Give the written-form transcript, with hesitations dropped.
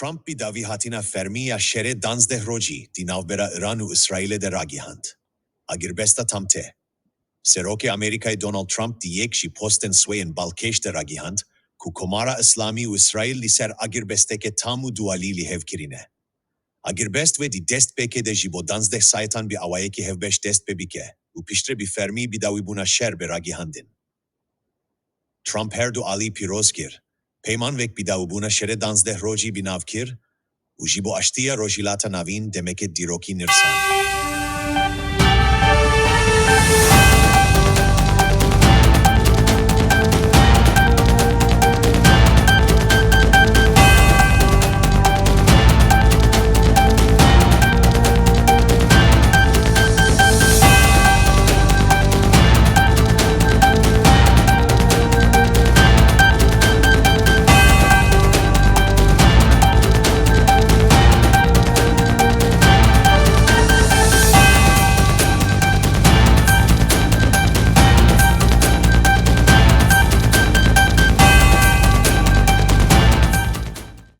Trump bidawîhatina fermî ya Şerê danzdeh rojî di navbera Îran û Îsraîlê de ragihand. Agirbesta tam te. Serokê Amerîkayê Donald Trump di yek jî postên swêyên balkêş de ragihand, ku Komara Îslamî û Îsraîl li ser agirbesteke tam û dualî li hev kirine. Agirbest ve di destpêkê de jî bo danzdeh saetan bi awayekî hevbeş destpêkê û piştre bi fermî bidawîbûna şer be ragihandin. Trump her dualî pîroz kir. Peyman vek bidawîbûna şerê danzdeh rojî binav kir û jî bo aştiya Rojhilata Navîn demeke dîrokî nirsan.